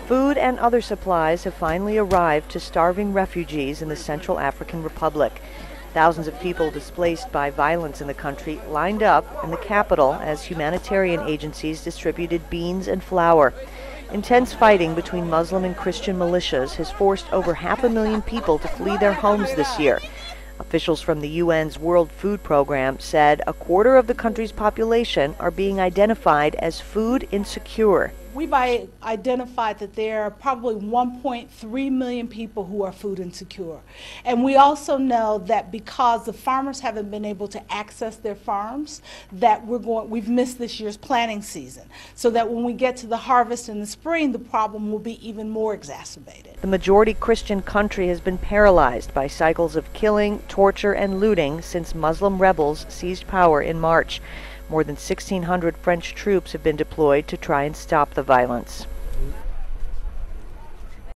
Food and other supplies have finally arrived to starving refugees in the Central African Republic. Thousands of people displaced by violence in the country lined up in the capital as humanitarian agencies distributed beans and flour. Intense fighting between Muslim and Christian militias has forced over 500,000 people to flee their homes this year. Officials from the UN's World Food Program said a quarter of the country's population are being identified as food insecure. We've identified that there are probably 1.3 million people who are food insecure. And we also know that because the farmers haven't been able to access their farms, that we've missed this year's planting season. So that when we get to the harvest in the spring, the problem will be even more exacerbated. The majority Christian country has been paralyzed by cycles of killing, torture, and looting since Muslim rebels seized power in March. More than 1,600 French troops have been deployed to try and stop the violence.